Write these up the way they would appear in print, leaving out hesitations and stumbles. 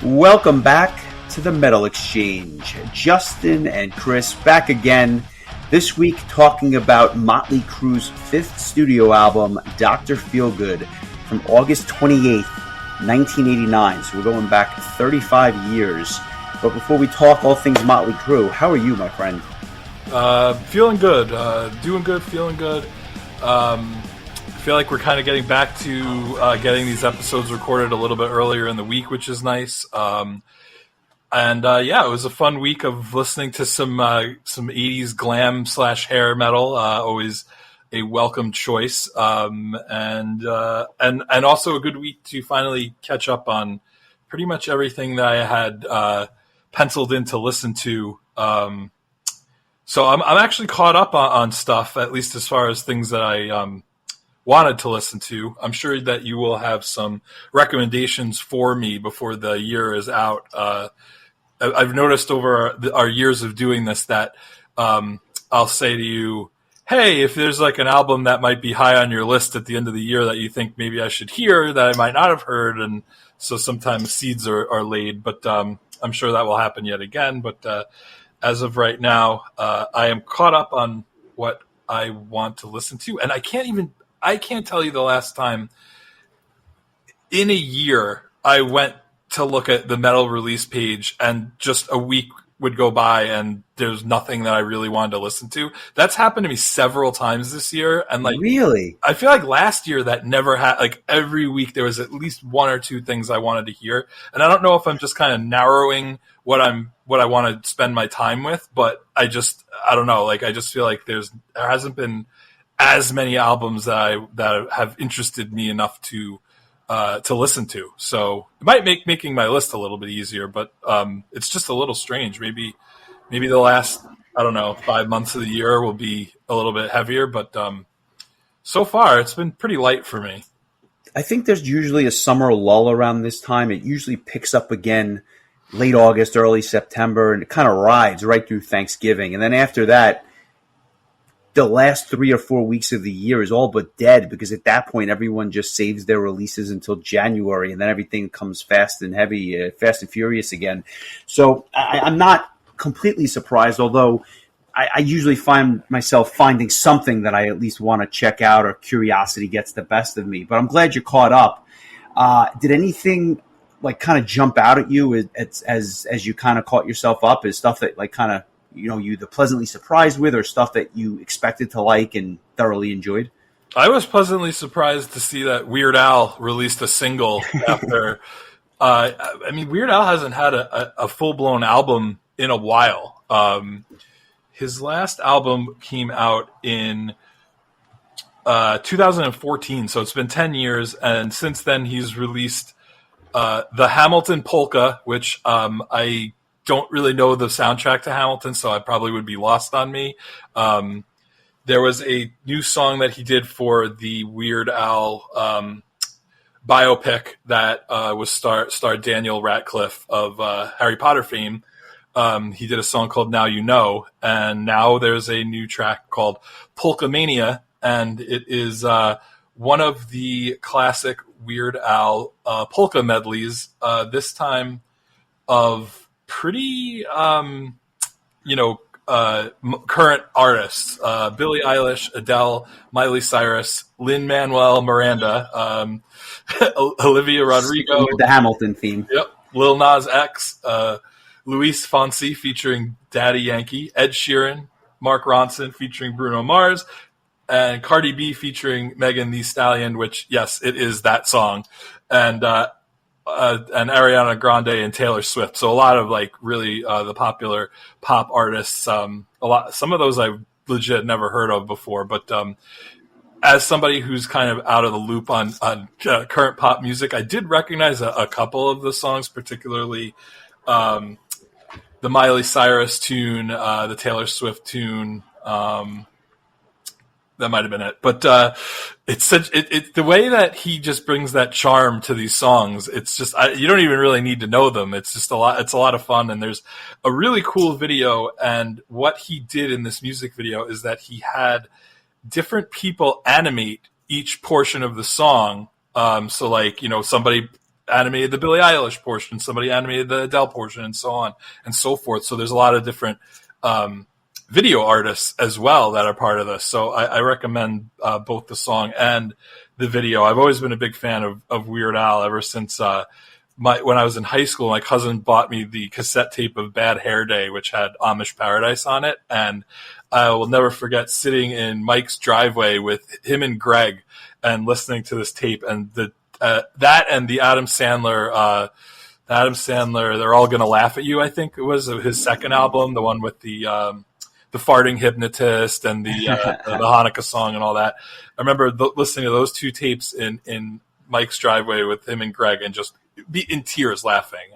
Welcome back to the Metal Exchange. Justin and Chris back again this week talking about Mötley Crüe's fifth studio album, Dr. Feelgood, from August 28th, 1989. So we're going back 35 years. But before we talk all things Mötley Crüe, how are you, my friend? Feeling good. Doing good, feeling good. I feel like we're kind of getting back to getting these episodes recorded a little bit earlier in the week, which is nice. It was a fun week of listening to some 80s glam / hair metal. Always a welcome choice, and also a good week to finally catch up on pretty much everything that I had penciled in to listen to. So I'm actually caught up on stuff, at least as far as things that I wanted to listen to. I'm sure that you will have some recommendations for me before the year is out. I've noticed over our years of doing this that I'll say to you, hey, if there's like an album that might be high on your list at the end of the year that you think maybe I should hear that I might not have heard, and so sometimes seeds are laid, but I'm sure that will happen yet again. But as of right now, I am caught up on what I want to listen to, and I can't tell you the last time in a year I went to look at the metal release page and just a week would go by and there's nothing that I really wanted to listen to. That's happened to me several times this year. And really, I feel like last year that never had, like every week there was at least one or two things I wanted to hear. And I don't know if I'm just kind of narrowing what I want to spend my time with, but I don't know. Like, I just feel like there hasn't been as many albums that have interested me enough to listen to. So it might make making my list a little bit easier, but it's just a little strange. Maybe the last, 5 months of the year will be a little bit heavier, but so far it's been pretty light for me. I think there's usually a summer lull around this time. It usually picks up again late August, early September, and it kind of rides right through Thanksgiving. And then after that, the last 3 or 4 weeks of the year is all but dead, because at that point everyone just saves their releases until January, and then everything comes fast and furious again. So I'm not completely surprised, although I usually find myself finding something that I at least want to check out, or curiosity gets the best of me. But I'm glad you're caught up. Did anything like kind of jump out at you as you kind of caught yourself up? Is stuff that like kind of you the pleasantly surprised with, or stuff that you expected to like and thoroughly enjoyed? I was pleasantly surprised to see that Weird Al released a single after. Weird Al hasn't had a full-blown album in a while. His last album came out in 2014, so it's been 10 years, and since then he's released the Hamilton Polka, which I don't really know the soundtrack to Hamilton, so I probably would be lost on me. There was a new song that he did for the Weird Al biopic that was starred Daniel Radcliffe of Harry Potter fame. He did a song called Now You Know, and now there's a new track called Polka Mania, and it is one of the classic Weird Al polka medleys, this time of pretty, current artists, Billie Eilish, Adele, Miley Cyrus, Lin-Manuel Miranda, Olivia Rodrigo. The Hamilton theme. Yep. Lil Nas X, Luis Fonsi featuring Daddy Yankee, Ed Sheeran, Mark Ronson featuring Bruno Mars, and Cardi B featuring Megan Thee Stallion, which, yes, it is that song. And Ariana Grande and Taylor Swift. So a lot of like really the popular pop artists. Some of those I legit never heard of before. But as somebody who's kind of out of the loop on current pop music, I did recognize a couple of the songs, particularly the Miley Cyrus tune, the Taylor Swift tune. That might have been it, but it's the way that he just brings that charm to these songs. It's just you don't even really need to know them. It's just a lot. It's a lot of fun, and there's a really cool video. And what he did in this music video is that he had different people animate each portion of the song. So, like somebody animated the Billie Eilish portion, somebody animated the Adele portion, and so on and so forth. So there's a lot of different video artists as well that are part of this. So I recommend both the song and the video. I've always been a big fan of Weird Al ever since when I was in high school. My cousin bought me the cassette tape of Bad Hair Day, which had Amish Paradise on it. And I will never forget sitting in Mike's driveway with him and Greg and listening to this tape, and that and the Adam Sandler, They're All Gonna Laugh at You, I think it was his second album, the one with the farting hypnotist and the Hanukkah song and all that. I remember listening to those two tapes in Mike's driveway with him and Greg and just be in tears laughing.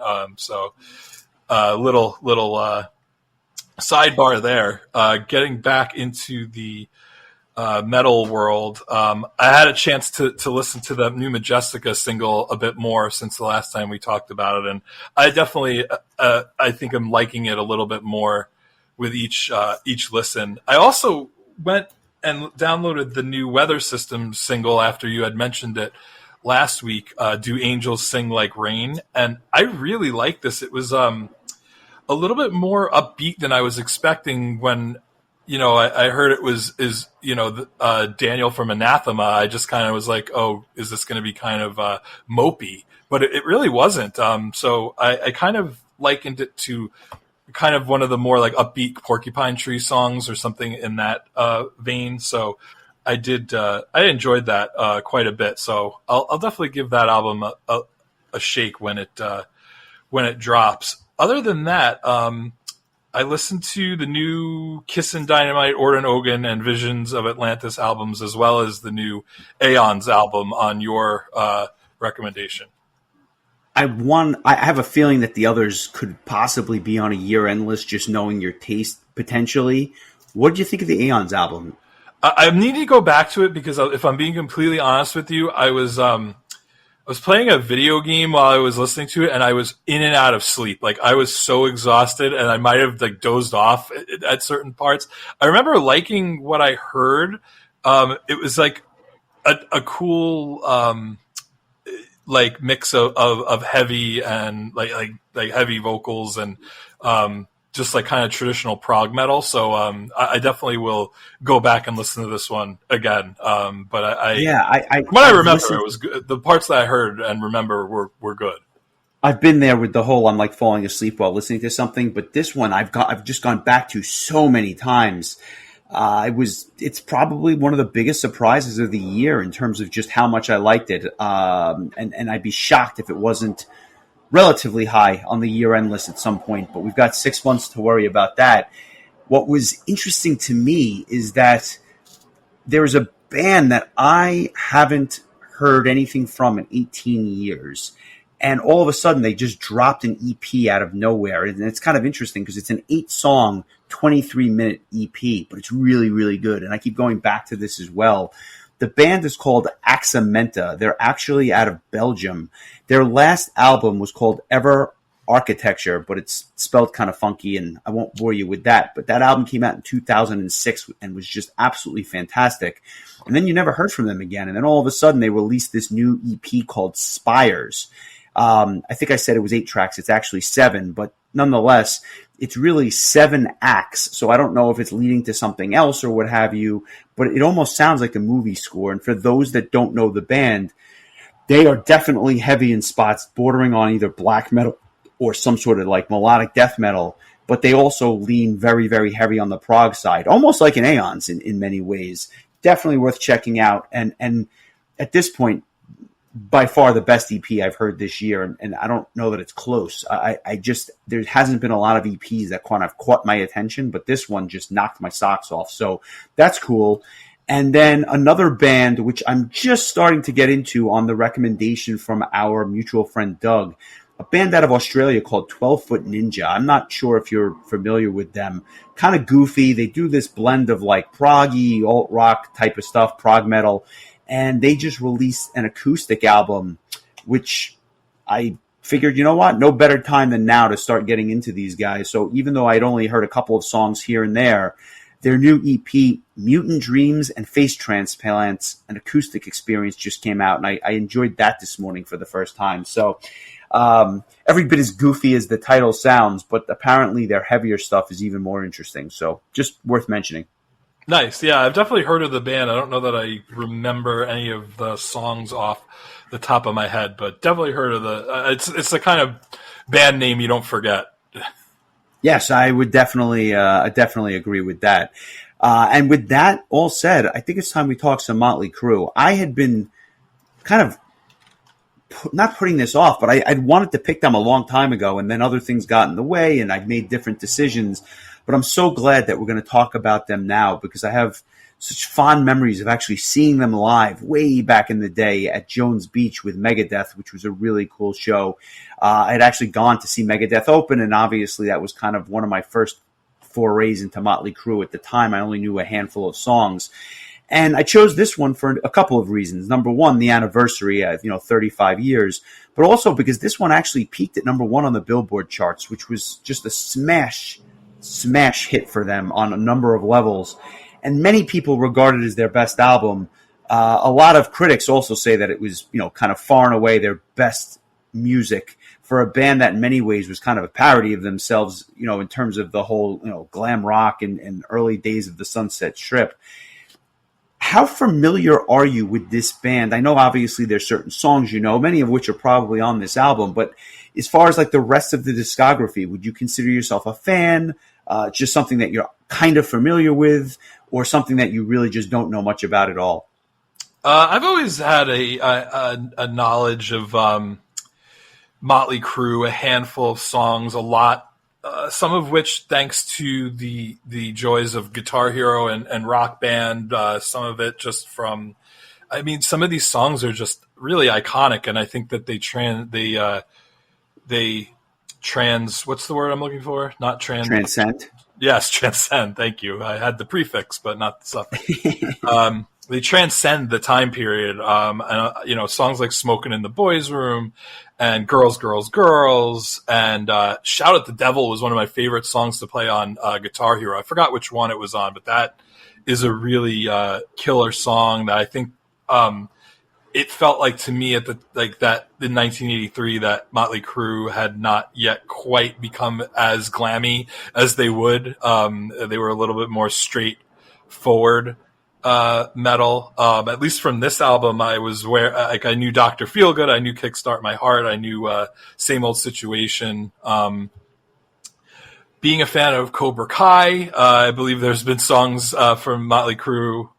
Little sidebar there. Getting back into the metal world, I had a chance to listen to the new Majestica single a bit more since the last time we talked about it, and I definitely I think I'm liking it a little bit more with each listen. I also went and downloaded the new Weather System single after you had mentioned it last week, Do Angels Sing Like Rain, and I really like this. It was a little bit more upbeat than I was expecting when I heard it was Daniel from Anathema. I just kind of was like, oh, is this going to be kind of mopey? But it really wasn't. So I kind of likened it to kind of one of the more like upbeat Porcupine Tree songs or something in that vein. So I enjoyed that quite a bit. So I'll definitely give that album a shake when it drops. Other than that, I listened to the new Kissin' Dynamite, Orden Ogan, and Visions of Atlantis albums, as well as the new Aeons album on your recommendation. I have a feeling that the others could possibly be on a year-end list, just knowing your taste potentially. What did you think of the Aeons album? I need to go back to it because if I'm being completely honest with you, I was playing a video game while I was listening to it, and I was in and out of sleep. Like, I was so exhausted, and I might have like dozed off at certain parts. I remember liking what I heard. It was like a cool like mix of heavy and like heavy vocals and just like kind of traditional prog metal. So I definitely will go back and listen to this one again. But I remember it was good. The parts that I heard and remember were good. I've been there with the whole I'm like falling asleep while listening to something, but this one I've just gone back to so many times. It's probably one of the biggest surprises of the year in terms of just how much I liked it. And I'd be shocked if it wasn't relatively high on the year-end list at some point, but we've got 6 months to worry about that. What was interesting to me is that there's a band that I haven't heard anything from in 18 years, and all of a sudden they just dropped an EP out of nowhere, and it's kind of interesting because it's an 8-song, 23-minute EP, but it's really, really good, and I keep going back to this as well. The band is called Axamenta. They're actually out of Belgium. Their last album was called Ever Architecture, but it's spelled kind of funky, and I won't bore you with that. But that album came out in 2006 and was just absolutely fantastic. And then you never heard from them again. And then all of a sudden they released this new EP called Spires. I think I said it was 8 tracks. It's actually 7, but nonetheless, it's really 7 acts. So I don't know if it's leading to something else or what have you, but it almost sounds like a movie score. And for those that don't know the band, they are definitely heavy in spots, bordering on either black metal or some sort of like melodic death metal, but they also lean very, very heavy on the prog side, almost like an Aeons in many ways. Definitely worth checking out. And at this point, by far the best EP I've heard this year, and I don't know that it's close. There hasn't been a lot of EPs that kind of caught my attention, but this one just knocked my socks off. So that's cool. And then another band, which I'm just starting to get into on the recommendation from our mutual friend Doug, a band out of Australia called 12 Foot Ninja. I'm not sure if you're familiar with them. Kind of goofy. They do this blend of like proggy, alt rock type of stuff, prog metal. And they just released an acoustic album, which I figured, you know what, no better time than now to start getting into these guys. So even though I'd only heard a couple of songs here and there, their new EP, Mutant Dreams and Face Transplants, an acoustic experience, just came out, and I enjoyed that this morning for the first time. So every bit as goofy as the title sounds, but apparently their heavier stuff is even more interesting. So just worth mentioning. Nice. Yeah, I've definitely heard of the band. I don't know that I remember any of the songs off the top of my head, but definitely heard of the. It's the kind of band name you don't forget. Yes, I would definitely agree with that. And with that all said, I think it's time we talk some Mötley Crüe. I had been kind of not putting this off, but I'd wanted to pick them a long time ago, and then other things got in the way, and I've made different decisions. But I'm so glad that we're going to talk about them now, because I have such fond memories of actually seeing them live way back in the day at Jones Beach with Megadeth, which was a really cool show. I'd actually gone to see Megadeth open, and obviously that was kind of one of my first forays into Mötley Crüe. At the time, I only knew a handful of songs. And I chose this one for a couple of reasons. Number one, the anniversary, 35 years, but also because this one actually peaked at number one on the Billboard charts, which was just a smash hit for them on a number of levels. And many people regard it as their best album. A lot of critics also say that it was, kind of far and away their best music for a band that in many ways was kind of a parody of themselves, in terms of the whole, glam rock and early days of the Sunset Strip. How familiar are you with this band? I know obviously there's certain songs, many of which are probably on this album, but as far as like the rest of the discography, would you consider yourself a fan? Just something that you're kind of familiar with, or something that you really just don't know much about at all? I've always had a knowledge of Mötley Crüe, a handful of songs, a lot. Some of which thanks to the joys of Guitar Hero and Rock Band. Some of it just from, some of these songs are just really iconic, and I think that what's the word I'm looking for? Not Transcend. Yes, transcend. Thank you. I had the prefix, but not the suffix. They transcend the time period. And songs like "Smoking in the Boys' Room" and "Girls, Girls, Girls" and "Shout at the Devil" was one of my favorite songs to play on Guitar Hero. I forgot which one it was on, but that is a really killer song that I think it felt like to me in 1983 that Mötley Crüe had not yet quite become as glammy as they would. They were a little bit more straightforward metal. At least from this album, I was I knew Dr. Feelgood, I knew Kickstart My Heart, I knew Same Old Situation. Being a fan of Cobra Kai, I believe there's been songs from Mötley Crüe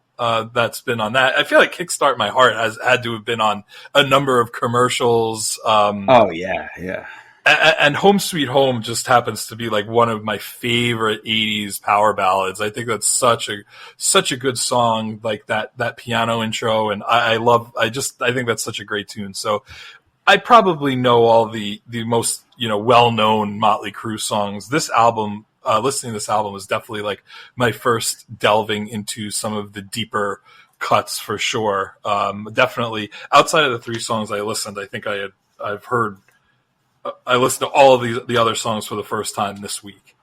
that's been on that. I feel like Kickstart My Heart has had to have been on a number of commercials. Oh yeah. And Home Sweet Home just happens to be like one of my favorite 80s power ballads. I think that's such a good song, like that piano intro. And I think that's such a great tune. So I probably know all the most, well-known Mötley Crüe songs. This album, listening to this album was definitely like my first delving into some of the deeper cuts for sure. Definitely outside of the three songs I listened, I think I listened to all of the other songs for the first time this week.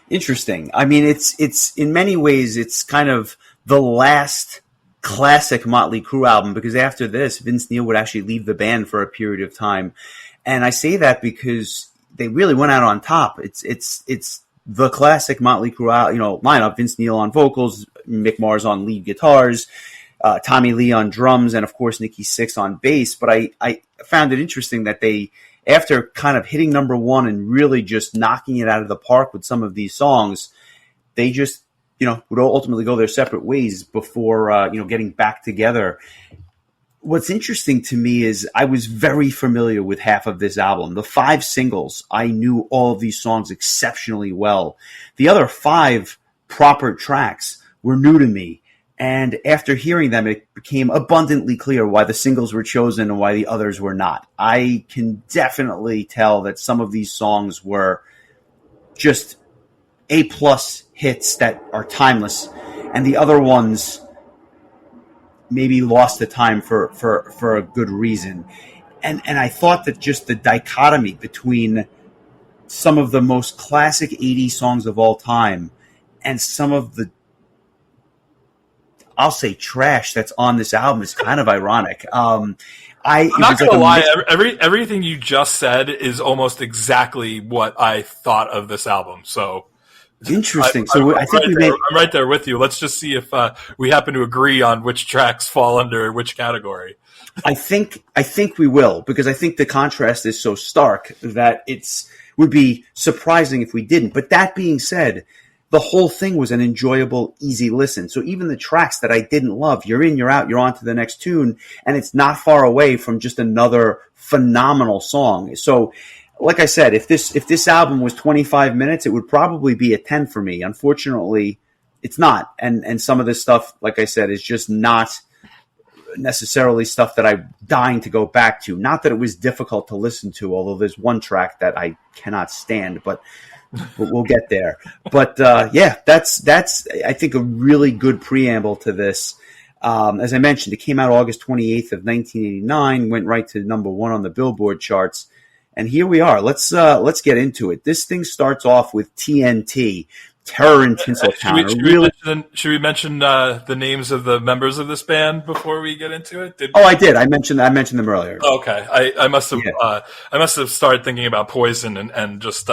Interesting. It's in many ways, it's kind of the last classic Mötley Crüe album, because after this, Vince Neil would actually leave the band for a period of time. And I say that because they really went out on top. It's the classic Mötley Crüe, lineup. Vince Neil on vocals, Mick Mars on lead guitars, Tommy Lee on drums, and of course Nikki Sixx on bass. But I found it interesting that they, after kind of hitting number one and really just knocking it out of the park with some of these songs, they just, would ultimately go their separate ways before, getting back together. What's interesting to me is I was very familiar with half of this album. The 5 singles, I knew all of these songs exceptionally well. The other 5 proper tracks were new to me. And after hearing them, it became abundantly clear why the singles were chosen and why the others were not. I can definitely tell that some of these songs were just A-plus hits that are timeless, and the other ones maybe lost the time for a good reason. And I thought that just the dichotomy between some of the most classic 80s songs of all time and some of the, I'll say, trash that's on this album is kind of ironic. I'm not gonna lie. Everything you just said is almost exactly what I thought of this album. So interesting. I think I'm right there with you. Let's just see if we happen to agree on which tracks fall under which category. I think we will, because I think the contrast is so stark that would be surprising if we didn't. But that being said, the whole thing was an enjoyable, easy listen. So even the tracks that I didn't love, you're in, you're out, you're on to the next tune, and it's not far away from just another phenomenal song. So, like I said, if this album was 25 minutes, it would probably be a 10 for me. Unfortunately, it's not. And some of this stuff, like I said, is just not necessarily stuff that I'm dying to go back to. Not that it was difficult to listen to, although there's one track that I cannot stand, but we'll get there. But yeah, that's I think a really good preamble to this. As I mentioned, it came out August 28th of 1989, went right to number 1 on the Billboard charts. And here we are. Let's get into it. This thing starts off with TNT, Terror in Tinseltown. Should we mention the names of the members of this band before we get into it? I did. I mentioned them earlier. Okay, I must have I must have started thinking about Poison and just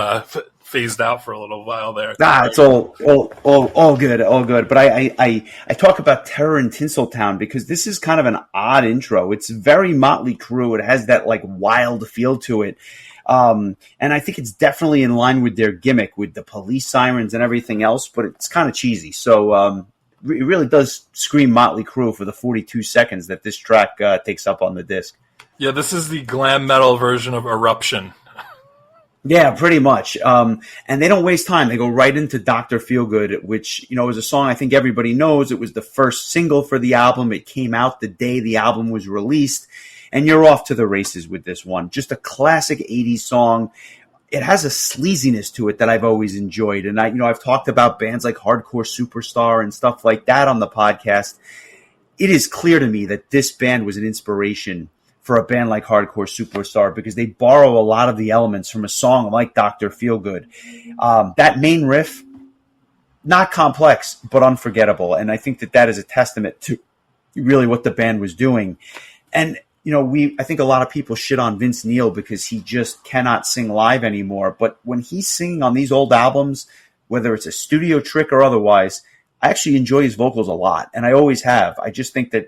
phased out for a little while there. It's all good. But I talk about Terror in Tinseltown because this is kind of an odd intro. It's very Mötley Crüe. It has that like wild feel to it. And I think it's definitely in line with their gimmick with the police sirens and everything else, but it's kind of cheesy. So it really does scream Mötley Crüe for the 42 seconds that this track takes up on the disc. Yeah, this is the glam metal version of Eruption. Yeah, pretty much. And they don't waste time. They go right into Dr. Feelgood, which, is a song I think everybody knows. It was the first single for the album. It came out the day the album was released. And you're off to the races with this one. Just a classic 80s song. It has a sleaziness to it that I've always enjoyed. And I've talked about bands like Hardcore Superstar and stuff like that on the podcast. It is clear to me that this band was an inspiration for a band like Hardcore Superstar because they borrow a lot of the elements from a song like Dr. Feelgood. That main riff, not complex, but unforgettable. And I think that is a testament to really what the band was doing. And I think a lot of people shit on Vince Neil because he just cannot sing live anymore. But when he's singing on these old albums, whether it's a studio trick or otherwise, I actually enjoy his vocals a lot. And I always have. I just think that,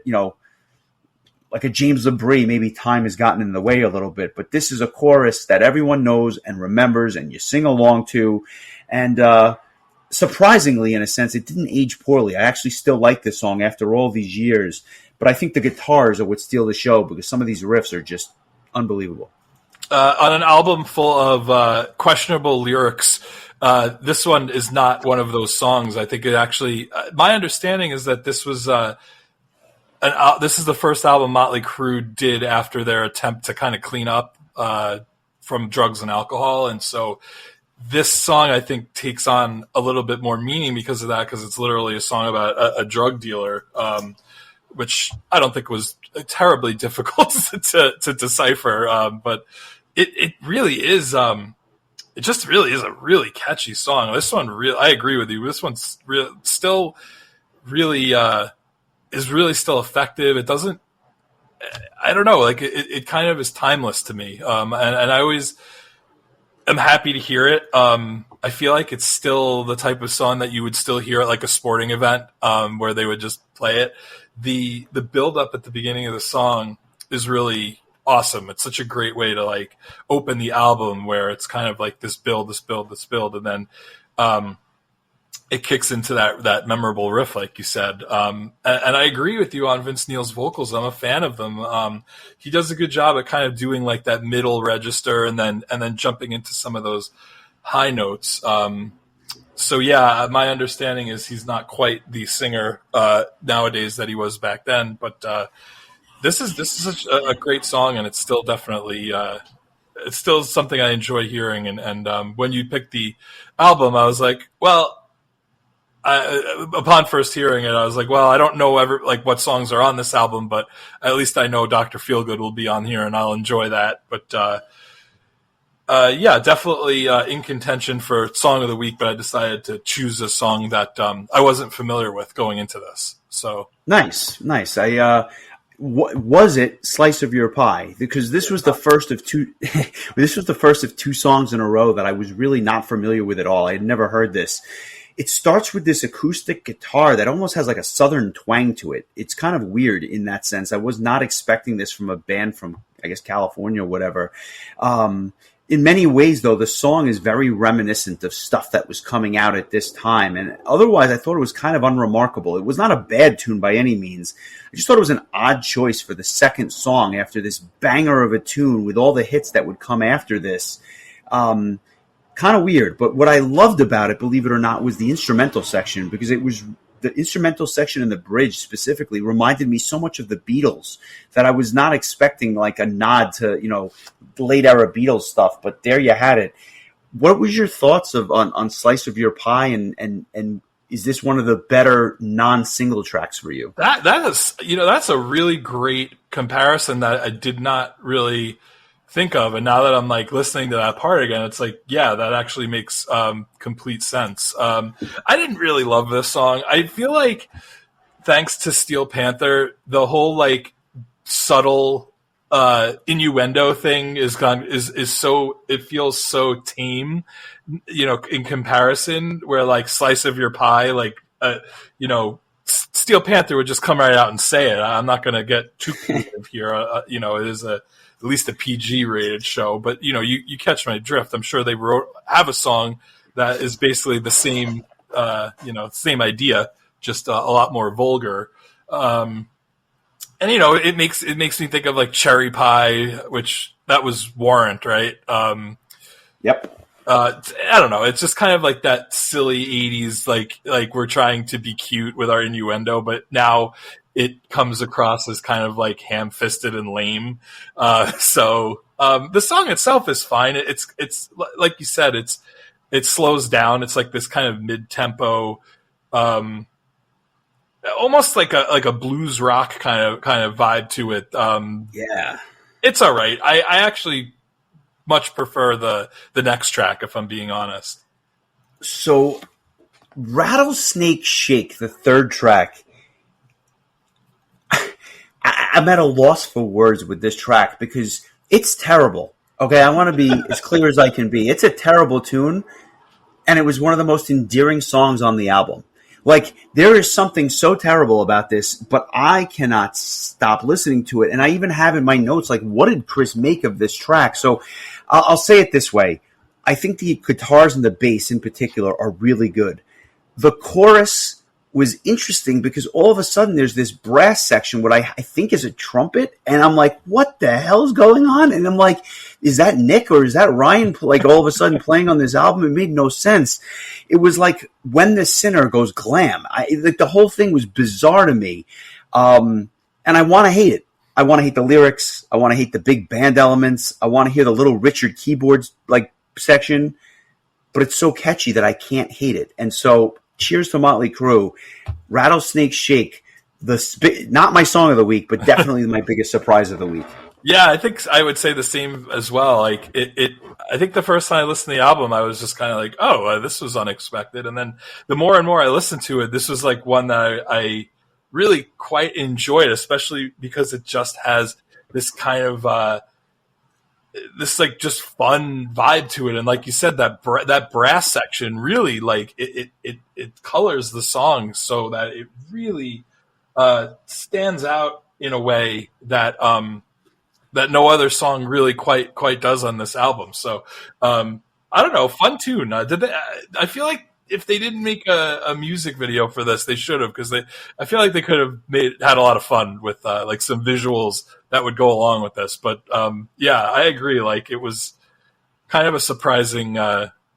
like a James LaBrie, maybe time has gotten in the way a little bit. But this is a chorus that everyone knows and remembers and you sing along to. And surprisingly, in a sense, it didn't age poorly. I actually still like this song after all these years. But I think the guitars are what steal the show because some of these riffs are just unbelievable. On an album full of questionable lyrics, this one is not one of those songs. I think it actually, my understanding is that this was this is the first album Mötley Crüe did after their attempt to kind of clean up from drugs and alcohol. And so this song, I think, takes on a little bit more meaning because of that, because it's literally a song about a drug dealer, which I don't think was terribly difficult to decipher. But it really is, it just really is a really catchy song. This one, I agree with you. This one's still really, is really still effective. It doesn't, I don't know, like it kind of is timeless to me. And I always am happy to hear it. I feel like it's still the type of song that you would still hear at like a sporting event, where they would just play it. The build up at the beginning of the song is really awesome. It's such a great way to like open the album where it's kind of like this build, and then, it kicks into that memorable riff, like you said. And I agree with you on Vince Neil's vocals. I'm a fan of them. He does a good job at kind of doing like that middle register and then jumping into some of those high notes. So yeah, my understanding is he's not quite the singer nowadays that he was back then. But this is such a great song, and it's still definitely it's still something I enjoy hearing. And when you picked the album, I was like, well, upon first hearing it, I was like, well, I don't know what songs are on this album, but at least I know Dr. Feelgood will be on here and I'll enjoy that. But yeah, definitely in contention for Song of the Week, but I decided to choose a song that I wasn't familiar with going into this. So Nice. Was it "Slice of Your Pie"? Because this was the first of two. This was the first of two songs in a row that I was really not familiar with at all. I had never heard this. It starts with this acoustic guitar that almost has like a southern twang to it. It's kind of weird in that sense. I was not expecting this from a band from, I guess, California or whatever. In many ways, though, the song is very reminiscent of stuff that was coming out at this time. And otherwise, I thought it was kind of unremarkable. It was not a bad tune by any means. I just thought it was an odd choice for the second song after this banger of a tune with all the hits that would come after this. Kind of weird. But what I loved about it, believe it or not, was the instrumental section, because it was the instrumental section and the bridge specifically reminded me so much of the Beatles that I was not expecting like a nod to, late era Beatles stuff, but there you had it. What was your thoughts on Slice of Your Pie, and is this one of the better non-single tracks for you? That is, that's a really great comparison that I did not really think of, and now that I'm like listening to that part again, it's like, yeah, that actually makes complete sense. I didn't really love this song. I feel like thanks to Steel Panther, the whole like subtle innuendo thing is so, it feels so tame, in comparison, where like Slice of Your Pie, like Steel Panther would just come right out and say it. I'm not going to get too creative here. It is at least a PG rated show, but you catch my drift. I'm sure they have a song that is basically the same, same idea, just a lot more vulgar. And it makes me think of like Cherry Pie, which that was Warrant, right? Yep. I don't know. It's just kind of like that silly 80s, like we're trying to be cute with our innuendo, but now it comes across as kind of like ham-fisted and lame. So the song itself is fine. It's like you said, it slows down. It's like this kind of mid-tempo, almost like a blues rock kind of vibe to it. Yeah, it's all right. I actually much prefer the next track, if I'm being honest. So Rattlesnake Shake, the third track, I'm at a loss for words with this track because it's terrible. Okay, I want to be as clear as I can be. It's a terrible tune, and it was one of the most endearing songs on the album. Like, there is something so terrible about this, but I cannot stop listening to it. And I even have in my notes, like, what did Chris make of this track? So I'll say it this way. I think the guitars and the bass in particular are really good. The chorus was interesting because all of a sudden there's this brass section, what I think is a trumpet, and I'm like, what the hell is going on? And I'm like, is that Nick or is that Ryan, like, all of a sudden playing on this album? It made no sense. It was like When the Sinner goes glam. Like, the whole thing was bizarre to me, and I want to hate it. I want to hate the lyrics. I want to hate the big band elements. I want to hear the little Richard keyboards like section, but it's so catchy that I can't hate it. And so, cheers to Mötley Crüe. Rattlesnake Shake, not my song of the week, but definitely my biggest surprise of the week. Yeah, I think I would say the same as well. Like I think the first time I listened to the album, I was just kind of like, oh, this was unexpected. And then the more and more I listened to it, this was like one that I really quite enjoyed, especially because it just has this kind of this like just fun vibe to it. And like you said, that brass section really, like, it colors the song so that it really stands out in a way that that no other song really quite does on this album. So I don't know, fun tune. I feel like if they didn't make a music video for this, they should have, because I feel like they could have had a lot of fun with like some visuals that would go along with this. But yeah, I agree. Like, it was kind of a surprising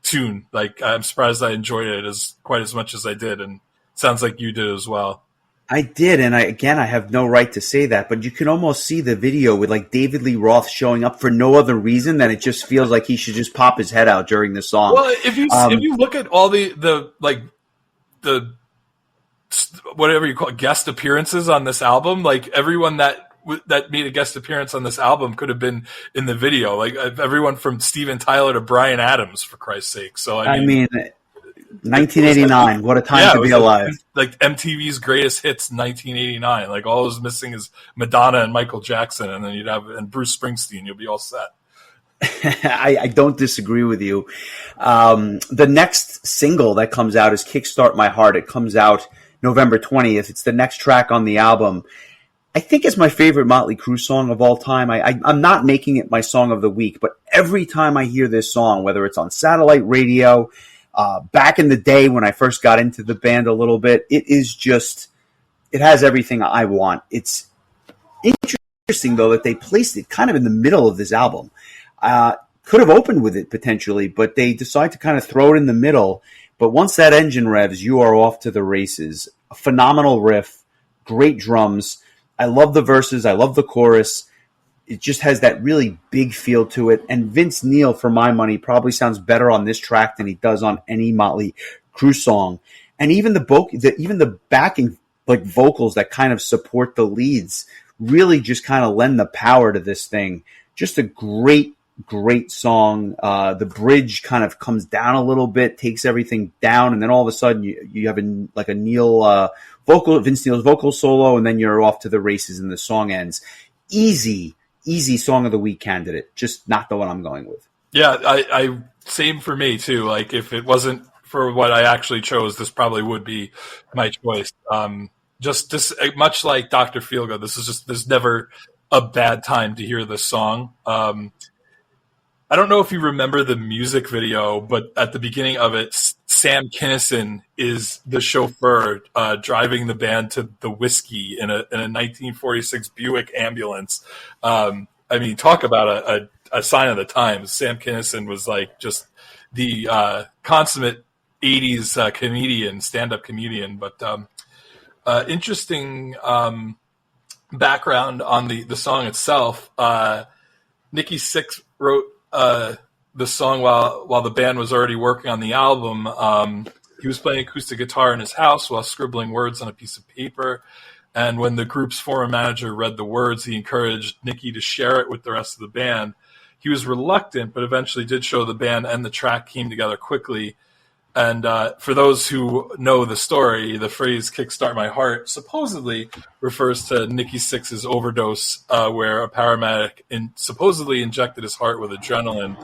tune. Like, I'm surprised I enjoyed it quite as much as I did, and it sounds like you did as well. I did, and I have no right to say that, but you can almost see the video with like David Lee Roth showing up for no other reason than it just feels like he should just pop his head out during the song. Well, if you look at all the whatever you call it, guest appearances on this album, like everyone that that made a guest appearance on this album could have been in the video. Like everyone from Steven Tyler to Bryan Adams, for Christ's sake. So I mean 1989. What a time to be alive! Like MTV's greatest hits, 1989. Like all it was missing is Madonna and Michael Jackson, and then you'd have and Bruce Springsteen. You'll be all set. I don't disagree with you. The next single that comes out is "Kickstart My Heart." It comes out November 20th. It's the next track on the album. I think it's my favorite Mötley Crüe song of all time. I'm not making it my song of the week, but every time I hear this song, whether it's on satellite radio, back in the day when I first got into the band a little bit, it has everything I want. It's interesting, though, that they placed it kind of in the middle of this album. Could have opened with it potentially, but they decide to kind of throw it in the middle. But once that engine revs, you are off to the races. A phenomenal riff, great drums. I love the verses. I love the chorus. It just has that really big feel to it. And Vince Neil, for my money, probably sounds better on this track than he does on any Mötley Crüe song. And even the backing like vocals that kind of support the leads really just kind of lend the power to this thing. Just a great song. The bridge kind of comes down a little bit, takes everything down, and then all of a sudden you have a Vince Neil's vocal solo, and then you're off to the races and the song ends. Easy song of the week candidate, just not the one I'm going with. Yeah, I same for me too. Like if it wasn't for what I actually chose, this probably would be my choice. Just much like Dr. Feelgood, there's never a bad time to hear this song. I don't know if you remember the music video, but at the beginning of it, Sam Kinison is the chauffeur driving the band to the whiskey in a 1946 Buick ambulance. I mean, talk about a sign of the times. Sam Kinison was like just the consummate 80s comedian, stand-up comedian. But interesting background on the song itself. Nicki Sixx wrote the song while the band was already working on the album. He was playing acoustic guitar in his house while scribbling words on a piece of paper. And when the group's former manager read the words, he encouraged Nicki to share it with the rest of the band. He was reluctant, but eventually did show the band, and the track came together quickly. And for those who know the story, the phrase "Kickstart My Heart" supposedly refers to Nicki Sixx's overdose, where a paramedic supposedly injected his heart with adrenaline,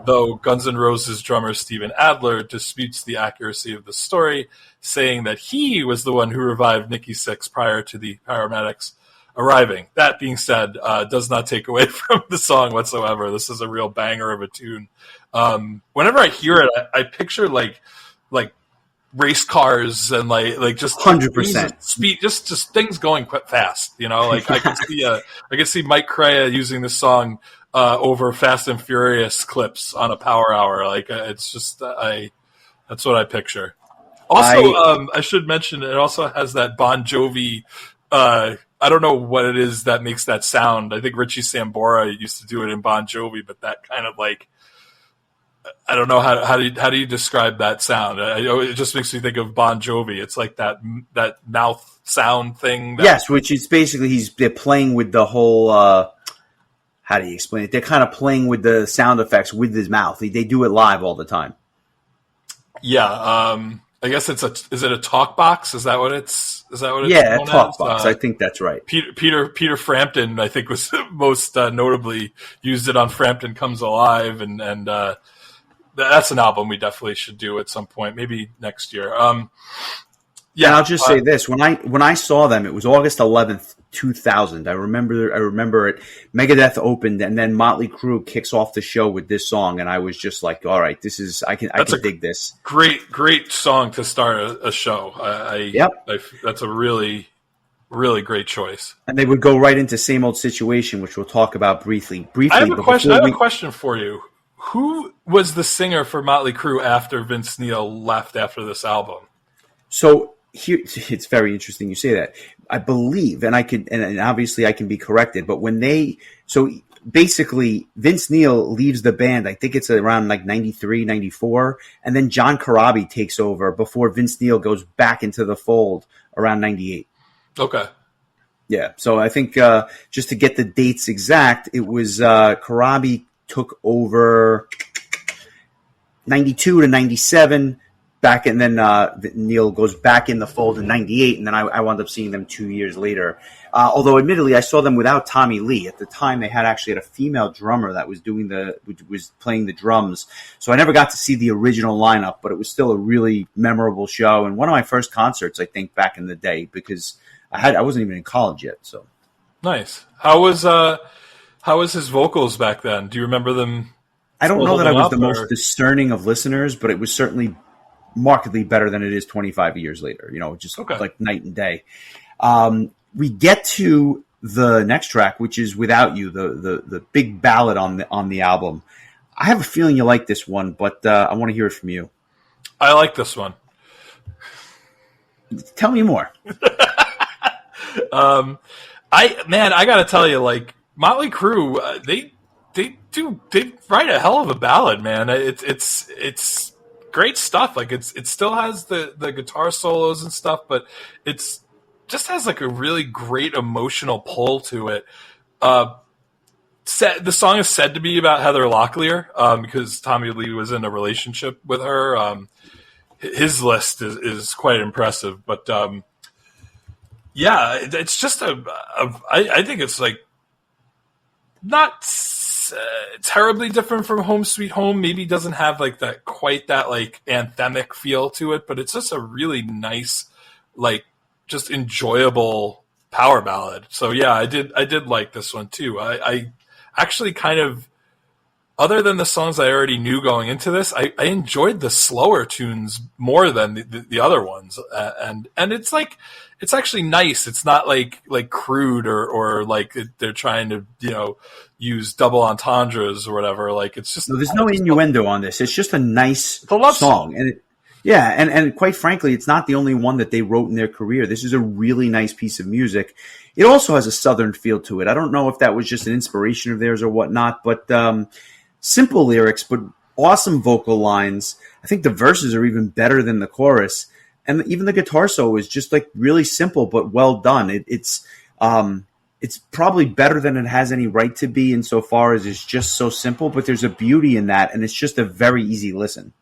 though Guns N' Roses drummer Steven Adler disputes the accuracy of the story, saying that he was the one who revived Nicki Sixx prior to the paramedics arriving. That being said, does not take away from the song whatsoever. This is a real banger of a tune. Whenever I hear it, I picture like race cars and like just 100% speed, just things going quite fast. You know, like I can see Mike Crea using this song over Fast and Furious clips on a Power Hour. Like it's just that's what I picture. Also, I should mention it also has that Bon Jovi. I don't know what it is that makes that sound. I think Richie Sambora used to do it in Bon Jovi, but that kind of like, I don't know how do you describe that sound? It just makes me think of Bon Jovi. It's like that mouth sound thing. Yes, which is basically they're playing with the whole. How do you explain it? They're kind of playing with the sound effects with his mouth. They do it live all the time. Yeah, I guess is it a talk box? Is that what it's? Yeah, a talk box. I think that's right. Peter Frampton, I think, was most notably used it on Frampton Comes Alive, and that's an album we definitely should do at some point, maybe next year. Yeah, and I'll just say this: when I saw them, it was August 11th, 2000. I remember it. Megadeth opened, and then Mötley Crüe kicks off the show with this song, and I was just like, "All right, this is I can dig this." Great song to start a show. That's a really great choice. And they would go right into Same Old Situation, which we'll talk about briefly. I have a question for you. Who was the singer for Mötley Crüe after Vince Neil left after this album? So here, it's very interesting you say that. I believe, and obviously I can be corrected, but basically Vince Neil leaves the band, I think it's around like 93, 94, and then John Corabi takes over before Vince Neil goes back into the fold around 98. Okay. Yeah. So I think just to get the dates exact, it was Karabi took over 92 to 97 back, and then Neil goes back in the fold in 98, and then I wound up seeing them 2 years later. Although admittedly, I saw them without Tommy Lee. At the time, they had actually had a female drummer that was was playing the drums. So I never got to see the original lineup, but it was still a really memorable show and one of my first concerts, I think, back in the day, because I wasn't even in college yet. So nice. How was his vocals back then? Do you remember them? I don't know that I was the or? most discerning of listeners, but it was certainly markedly better than it is 25 years later. Just like night and day. We get to the next track, which is "Without You," the big ballad on the album. I have a feeling you like this one, but I want to hear it from you. I like this one. Tell me more. I gotta tell you, like Mötley Crüe, they write a hell of a ballad, man. It's great stuff. Like it still has the guitar solos and stuff, but it's just has like a really great emotional pull to it. The song is said to be about Heather Locklear because Tommy Lee was in a relationship with her. His list is quite impressive, but yeah, it's just I think it's like not terribly different from Home Sweet Home. Maybe doesn't have like that quite that like anthemic feel to it, but it's just a really nice, like just enjoyable power ballad. So yeah, I did like this one too. I actually kind of, other than the songs I already knew going into this, I enjoyed the slower tunes more than the other ones, and it's like it's actually nice. It's not like crude or like they're trying to use double entendres or whatever. Like it's just there's no innuendo on this. It's just a nice love song, and quite frankly, it's not the only one that they wrote in their career. This is a really nice piece of music. It also has a southern feel to it. I don't know if that was just an inspiration of theirs or whatnot, but simple lyrics, but awesome vocal lines. I think the verses are even better than the chorus. And even the guitar solo is just like really simple, but well done. It's probably better than it has any right to be insofar as it's just so simple, but there's a beauty in that. And it's just a very easy listen.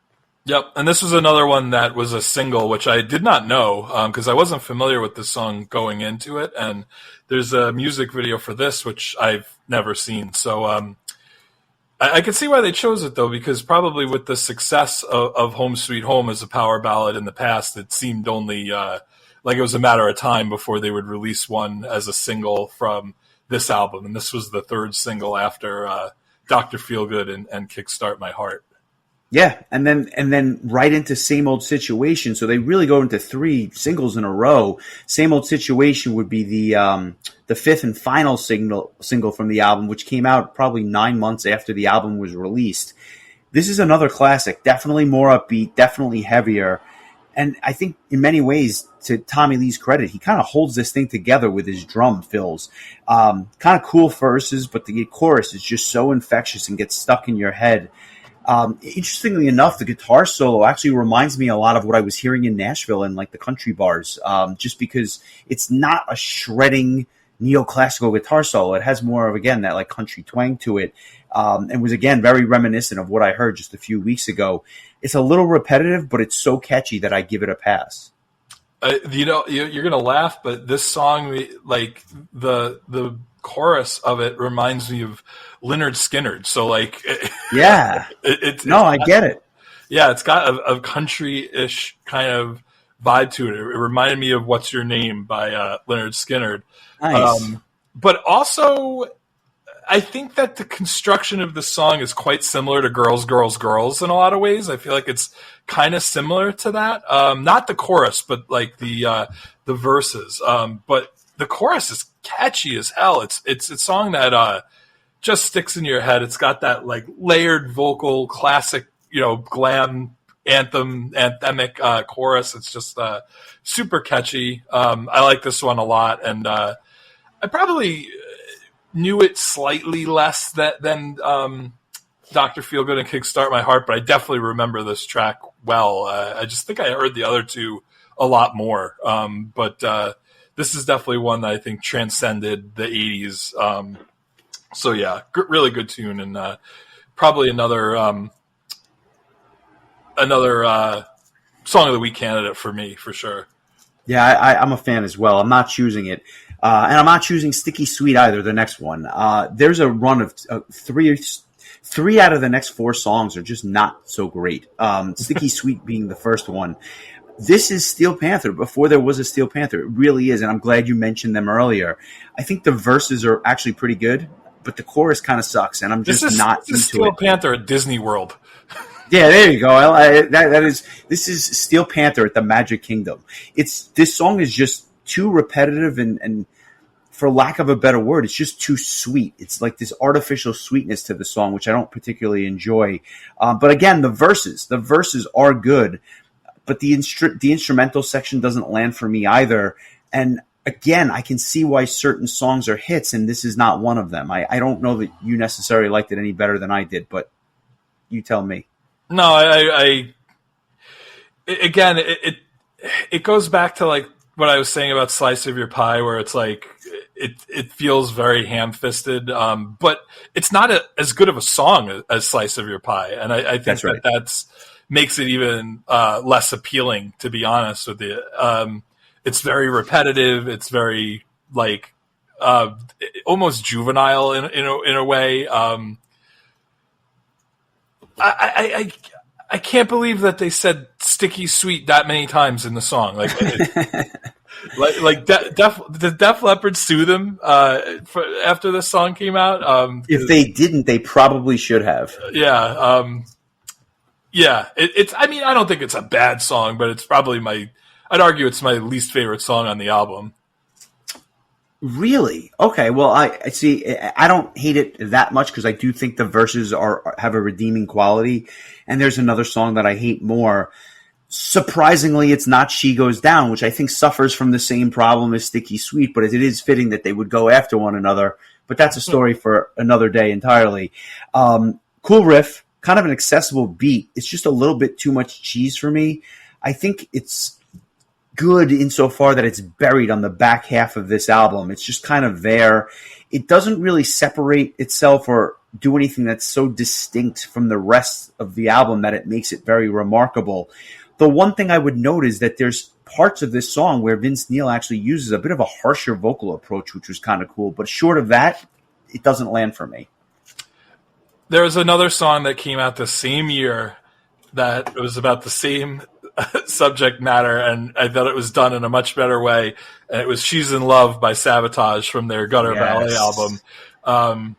Yep, and this was another one that was a single, which I did not know because I wasn't familiar with this song going into it. And there's a music video for this, which I've never seen. So I can see why they chose it, though, because probably with the success of Home Sweet Home as a power ballad in the past, it seemed only like it was a matter of time before they would release one as a single from this album. And this was the third single after Dr. Feelgood and Kickstart My Heart. Yeah, and then right into Same Old Situation. So they really go into 3 singles in a row. Same Old Situation would be the fifth and final single from the album, which came out probably 9 months after the album was released. This is another classic, definitely more upbeat, definitely heavier. And I think in many ways, to Tommy Lee's credit, he kind of holds this thing together with his drum fills. Kind of cool verses, but the chorus is just so infectious and gets stuck in your head. Interestingly enough, the guitar solo actually reminds me a lot of what I was hearing in Nashville in like the country bars, just because it's not a shredding neoclassical guitar solo. It has more of, again, that like country twang to it, and was, again, very reminiscent of what I heard just a few weeks ago. It's a little repetitive, but it's so catchy that I give it a pass. You're going to laugh, but this song, like the chorus of it reminds me of Lynyrd Skynyrd. So like, yeah, I get it. Yeah, it's got a country-ish kind of vibe to it. It reminded me of "What's Your Name" by Lynyrd Skynyrd. Nice. But also, I think that the construction of the song is quite similar to "Girls, Girls, Girls" in a lot of ways. I feel like it's kind of similar to that. Not the chorus, but like the verses. But the chorus is catchy as hell. It's a song that just sticks in your head. It's got that like layered vocal, classic, glam anthemic chorus. It's just super catchy. I like this one a lot, and I probably knew it slightly less than Dr. Feelgood and Kickstart My Heart, but I definitely remember this track well. I just think I heard the other two a lot more. But this is definitely one that I think transcended the 80s. So yeah, really good tune, and probably another song of the week candidate for me, for sure. Yeah, I'm a fan as well. I'm not choosing it. And I'm not choosing Sticky Sweet either, the next one. There's a run of three out of the next 4 songs are just not so great. Sticky Sweet being the first one. This is Steel Panther before there was a Steel Panther. It really is, and I'm glad you mentioned them earlier. I think the verses are actually pretty good, but the chorus kind of sucks, and I'm just not into it. Steel Panther at Disney World. Yeah, there you go. This is Steel Panther at the Magic Kingdom. This song is just too repetitive and for lack of a better word, it's just too sweet. It's like this artificial sweetness to the song, which I don't particularly enjoy. But again, the verses are good, but the instrumental section doesn't land for me either. And again, I can see why certain songs are hits, and this is not one of them. I don't know that you necessarily liked it any better than I did, but you tell me. No, it goes back to like what I was saying about Slice of Your Pie, where it's like it feels very ham-fisted, but it's not as good of a song as Slice of Your Pie, and I think that's right. That's makes it even less appealing, to be honest with you. It's very repetitive. It's very like almost juvenile in a way. I can't believe that they said "sticky sweet" that many times in the song. Like, did Def Leppard sue them after this song came out? If they didn't, they probably should have. Yeah, it's. I mean, I don't think it's a bad song, but it's probably I'd argue it's my least favorite song on the album. Really? Okay. Well, I see. I don't hate it that much because I do think the verses have a redeeming quality. And there's another song that I hate more. Surprisingly, it's not "She Goes Down," which I think suffers from the same problem as "Sticky Sweet." But it is fitting that they would go after one another. But that's a story for another day entirely. Cool riff, kind of an accessible beat. It's just a little bit too much cheese for me. I think it's good insofar that it's buried on the back half of this album. It's just kind of there. It doesn't really separate itself or do anything that's so distinct from the rest of the album that it makes it very remarkable. The one thing I would note is that there's parts of this song where Vince Neil actually uses a bit of a harsher vocal approach, which was kind of cool. But short of that, it doesn't land for me. There was another song that came out the same year that was about the same subject matter, and I thought it was done in a much better way. And it was "She's in Love" by Sabotage from their Gutter Ballet album.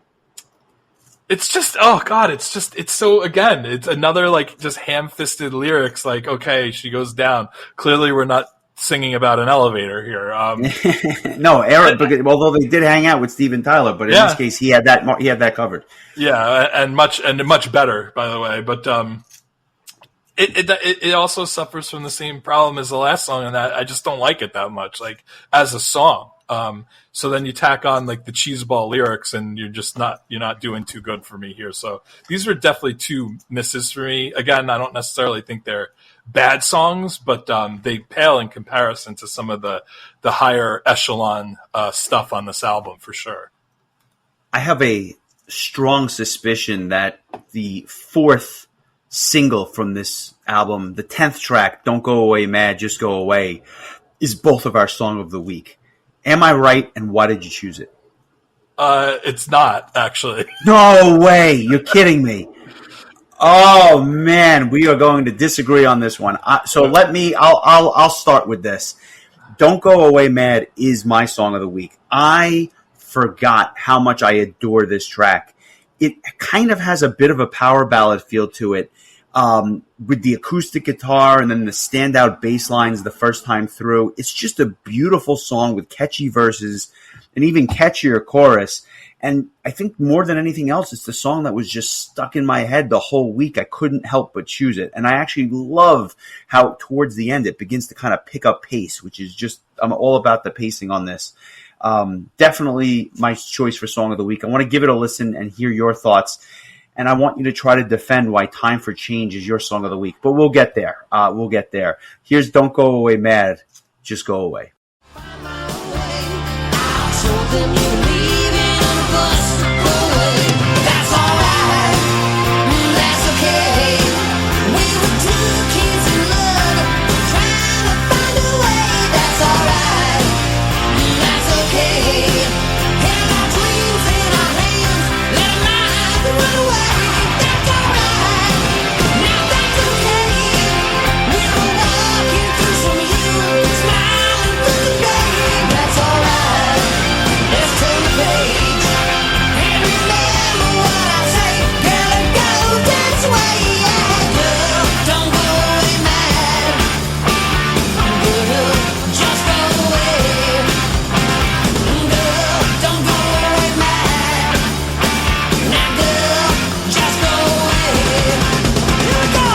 It's just, oh God, it's so, again, it's another like just ham-fisted lyrics. Like, okay, she goes down. Clearly we're not singing about an elevator here. No, Eric, although they did hang out with Steven Tyler, but in this case, he had that covered. Yeah. And much better, by the way. But, It also suffers from the same problem as the last song, and that I just don't like it that much, like as a song. So then you tack on like the cheeseball lyrics, and you're not doing too good for me here. So these are definitely 2 misses for me. Again, I don't necessarily think they're bad songs, but they pale in comparison to some of the higher echelon stuff on this album for sure. I have a strong suspicion that the 4th single from this album, the 10th track, "Don't Go Away Mad, Just Go Away," is both of our song of the week. Am I right, and why did you choose it? It's not, actually. No way! You're kidding me. Oh man, we are going to disagree on this one. I'll start with this. "Don't Go Away Mad" is my song of the week. I forgot how much I adore this track. It kind of has a bit of a power ballad feel to it, with the acoustic guitar and then the standout bass lines the first time through. It's just a beautiful song with catchy verses, an even catchier chorus. And I think more than anything else, it's the song that was just stuck in my head the whole week. I couldn't help but choose it. And I actually love how towards the end it begins to kind of pick up pace, which is just, I'm all about the pacing on this. Definitely my choice for song of the week. I want to give it a listen and hear your thoughts. And I want you to try to defend why "Time for Change" is your song of the week. But we'll get there. Here's "Don't Go Away Mad, Just Go Away." then you leave in a bus to go away. That's alright, that's okay. We were two kids in love, trying to find a way. That's alright, that's okay. Held our dreams in our hands, let life run away. That's alright, now that's okay. We were walking through some hills, smiling through the day. That's alright, let's turn the page and remember what I say. Girl, it goes this way, yeah. Girl, don't go away mad. Girl, just go away. Girl, don't go away mad. Now, girl, just go away. Here we go.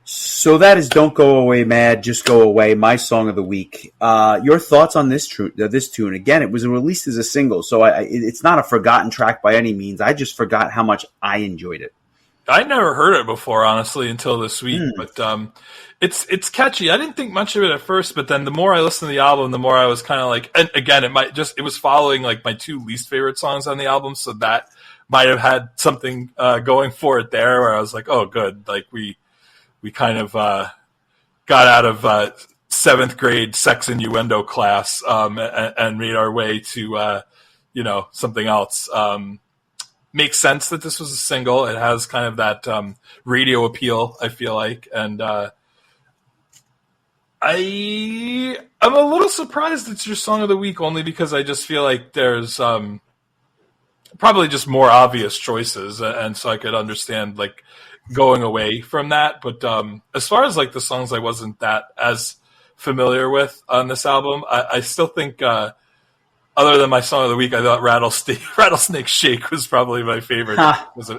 So that is "Don't Go Away Mad, Just Go Away," my song of the week. Your thoughts on this tune? Again, it was released as a single, so it's not a forgotten track by any means. I just forgot how much I enjoyed it. I never heard it before, honestly, until this week. But it's catchy. I didn't think much of it at first, but then the more I listened to the album, the more I was kind of like. And again, it was following like my two least favorite songs on the album, so that might have had something going for it there, where I was like, oh, good, like we kind of got out of seventh grade sex innuendo class and made our way to something else. Makes sense that this was a single. It has kind of that radio appeal, I feel like, and I'm a little surprised it's your song of the week, only because I just feel like there's probably just more obvious choices, and so I could understand like going away from that. But as far as like the songs I wasn't that as familiar with on this album, I still think other than my song of the week, I thought Rattlesnake Shake was probably my favorite.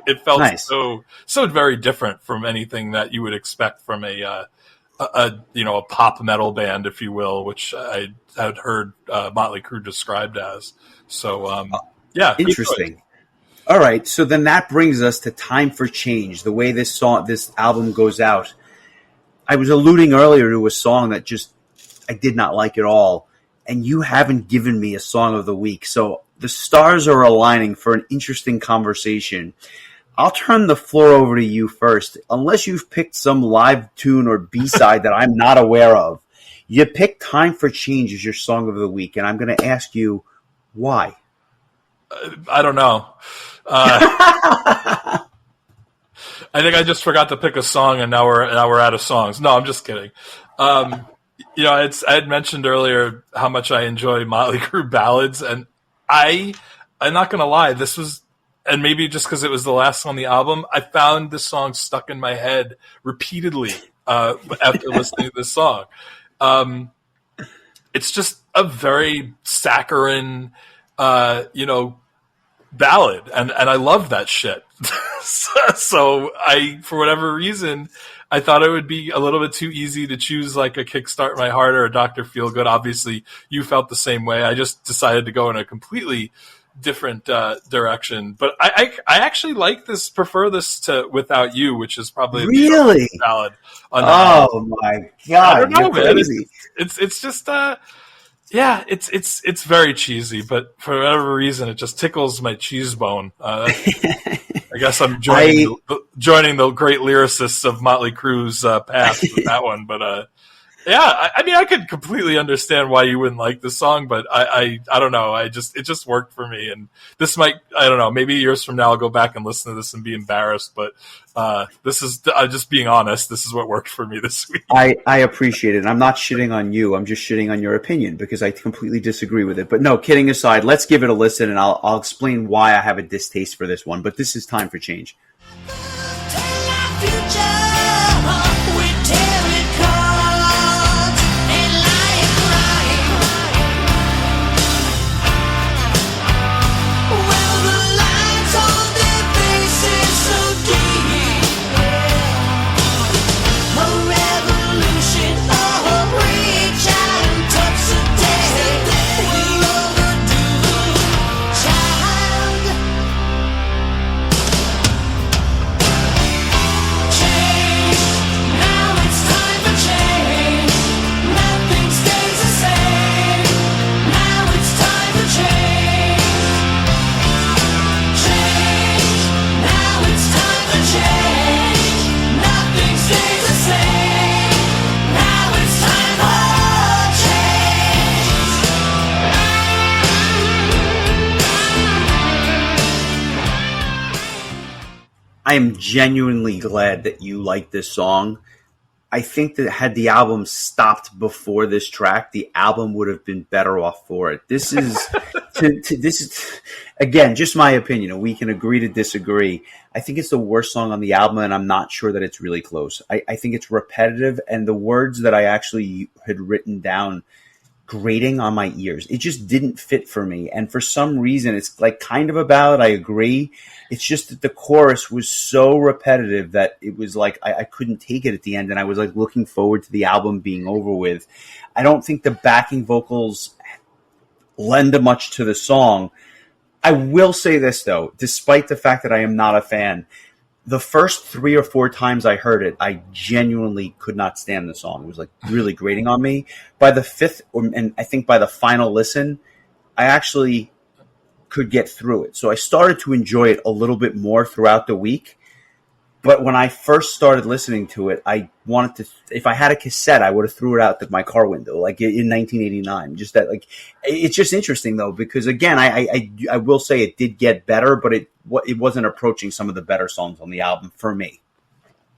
It felt Nice. so very different from anything that you would expect from a pop metal band, if you will, which I had heard Mötley Crüe described as. So yeah, Interesting. All right, so then that brings us to "Time for Change," the way this album goes out. I was alluding earlier to a song that just I did not like at all, and you haven't given me a song of the week, so the stars are aligning for an interesting conversation. I'll turn the floor over to you first, unless you've picked some live tune or B-side that I'm not aware of. You picked "Time for Change" as your song of the week, and I'm going to ask you why. I don't know. I think I just forgot to pick a song, and now we're out of songs. No, I'm just kidding. I had mentioned earlier how much I enjoy Mötley Crüe ballads, and I'm not gonna lie, this was, and maybe just because it was the last song on the album, I found this song stuck in my head repeatedly after listening to this song. It's just a very saccharine, ballad, and I love that shit. So I, for whatever reason, I thought it would be a little bit too easy to choose like a Kickstart My Heart or a Dr. Feelgood. Obviously, you felt the same way. I just decided to go in a completely different direction. But I actually like this, prefer this to Without You, which is probably Really? the ballad. Oh my God! I don't know, You're man. crazy. It's just yeah, it's very cheesy, but for whatever reason, it just tickles my cheese bone. I guess I'm joining the great lyricists of Mötley Crüe's path with that one. But yeah, I mean, I could completely understand why you wouldn't like the song, but I don't know. It just worked for me, and this might, I don't know, maybe years from now I'll go back and listen to this and be embarrassed. But this is just being honest. This is what worked for me this week. I appreciate it. I'm not shitting on you. I'm just shitting on your opinion because I completely disagree with it. But no, kidding aside, let's give it a listen, and I'll explain why I have a distaste for this one. But this is Time for Change. I am genuinely glad that you like this song. I think that had the album stopped before this track, the album would have been better off for it. This is, this is again just my opinion, and we can agree to disagree. I think it's the worst song on the album, and I'm not sure that it's really close. I think it's repetitive, and the words that I actually had written down grating on my ears. It just didn't fit for me. And for some reason, it's like kind of a ballad. I agree. It's just that the chorus was so repetitive that it was like I couldn't take it at the end. And I was like looking forward to the album being over with. I don't think the backing vocals lend much to the song. I will say this, though, despite the fact that I am not a fan, the first 3 or 4 times I heard it, I genuinely could not stand the song. It was like really grating on me. By the 5th, and I think by the final listen, I actually could get through it. So I started to enjoy it a little bit more throughout the week. But when I first started listening to it, I wanted to, if I had a cassette, I would have threw it out my car window, like in 1989. Just that, like, it's just interesting though, because again, I will say it did get better, but it wasn't approaching some of the better songs on the album for me.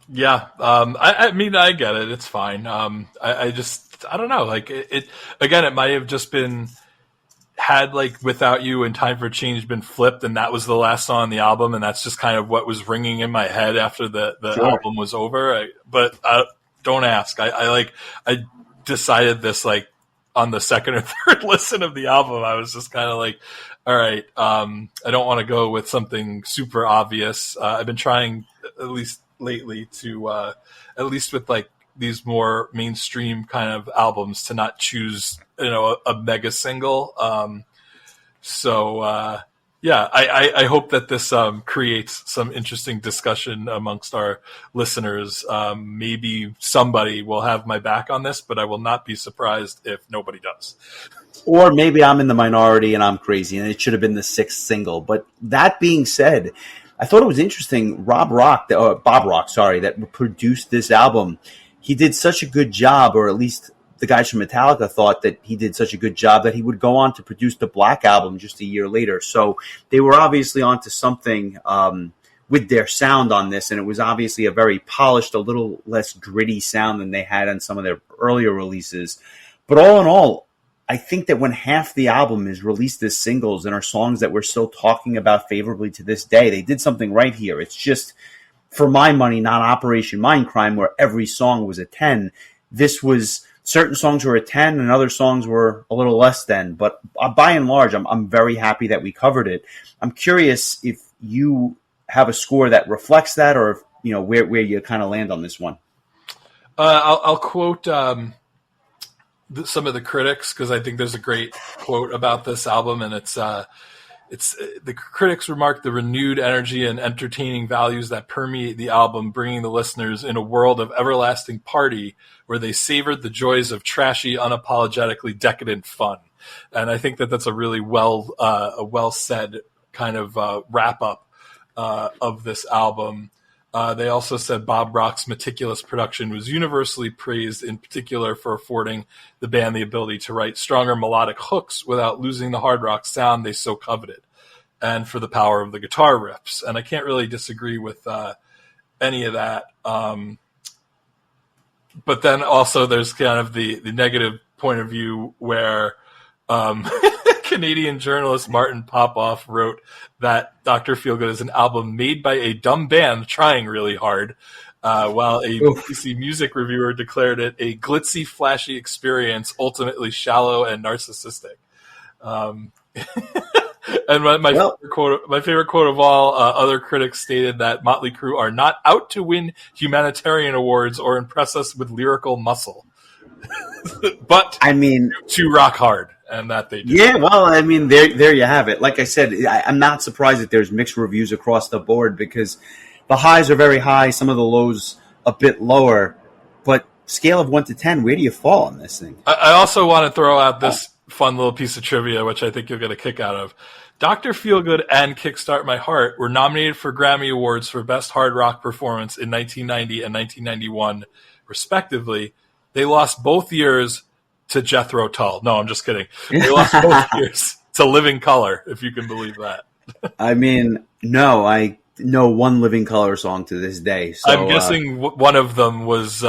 Yeah. I mean, I get it. It's fine. I don't know. Like it again, it might have just been, had like Without You and Time for Change been flipped and that was the last song on the album, and that's just kind of what was ringing in my head after the Sure. album was over. But don't ask. I decided this like on the second or third listen of the album. I was just kind of like, all right, I don't want to go with something super obvious. I've been trying, at least lately, to at least with like these more mainstream kind of albums, to not choose, a mega single. Yeah, I hope that this creates some interesting discussion amongst our listeners. Maybe somebody will have my back on this, but I will not be surprised if nobody does. Or maybe I'm in the minority and I'm crazy and it should have been the 6th single. But that being said, I thought it was interesting. Bob Rock, that produced this album, he did such a good job, or at least the guys from Metallica thought that he did such a good job, that he would go on to produce the Black Album just a year later. So they were obviously onto something with their sound on this, and it was obviously a very polished, a little less gritty sound than they had on some of their earlier releases. But all in all, I think that when half the album is released as singles and are songs that we're still talking about favorably to this day, they did something right here. It's just, for my money, not Operation Mindcrime, where every song was a 10. This was, certain songs were a 10 and other songs were a little less than. But by and large, I'm very happy that we covered it. I'm curious if you have a score that reflects that, or if, where you kind of land on this one. I'll quote some of the critics, because I think there's a great quote about this album, and it's the critics remark the renewed energy and entertaining values that permeate the album, bringing the listeners in a world of everlasting party where they savored the joys of trashy, unapologetically decadent fun. And I think that that's a really well said kind of wrap up of this album. They also said Bob Rock's meticulous production was universally praised, in particular for affording the band the ability to write stronger melodic hooks without losing the hard rock sound they so coveted, and for the power of the guitar riffs. And I can't really disagree with any of that. But then also there's kind of the negative point of view where Canadian journalist Martin Popoff wrote that Dr. Feelgood is an album made by a dumb band trying really hard, while a BBC music reviewer declared it a glitzy, flashy experience, ultimately shallow and narcissistic. And my favorite quote of all, other critics stated that Mötley Crüe are not out to win humanitarian awards or impress us with lyrical muscle, but to rock hard. And that they do. Yeah, well, there you have it. Like I said, I'm not surprised that there's mixed reviews across the board, because the highs are very high, some of the lows a bit lower. But scale of 1 to 10, where do you fall on this thing? I also want to throw out this fun little piece of trivia, which I think you'll get a kick out of. Dr. Feelgood and Kickstart My Heart were nominated for Grammy Awards for Best Hard Rock Performance in 1990 and 1991, respectively. They lost both years to Jethro Tull. No, I'm just kidding. They lost both years to Living Colour, if you can believe that. No, I know one Living Color song to this day. So, I'm guessing one of them was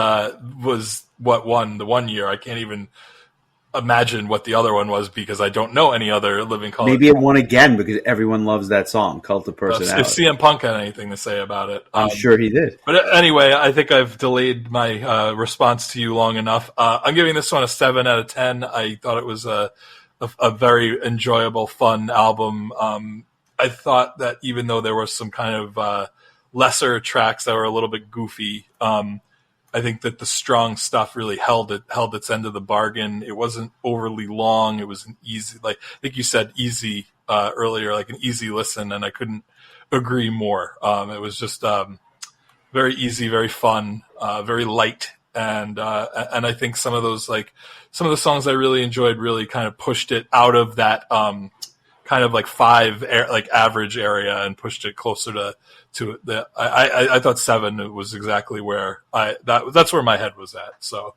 what won the one year. I can't even imagine what the other one was because I don't know any other Living Color. Maybe it won again because everyone loves that song, Cult of Personality. If CM Punk had anything to say about it. I'm sure he did. But anyway, I think I've delayed my response to you long enough. I'm giving this one a 7 out of 10. I thought it was a very enjoyable, fun album. I thought that even though there was some kind of lesser tracks that were a little bit goofy, I think that the strong stuff really held its end of the bargain. It wasn't overly long. It was an easy, like I think you said, easy earlier, like an easy listen, and I couldn't agree more. It was just very easy, very fun, very light, and I think some of the songs I really enjoyed really kind of pushed it out of that kind of like 5 like average area and pushed it closer to the. I thought 7 was exactly where that's where my head was at. So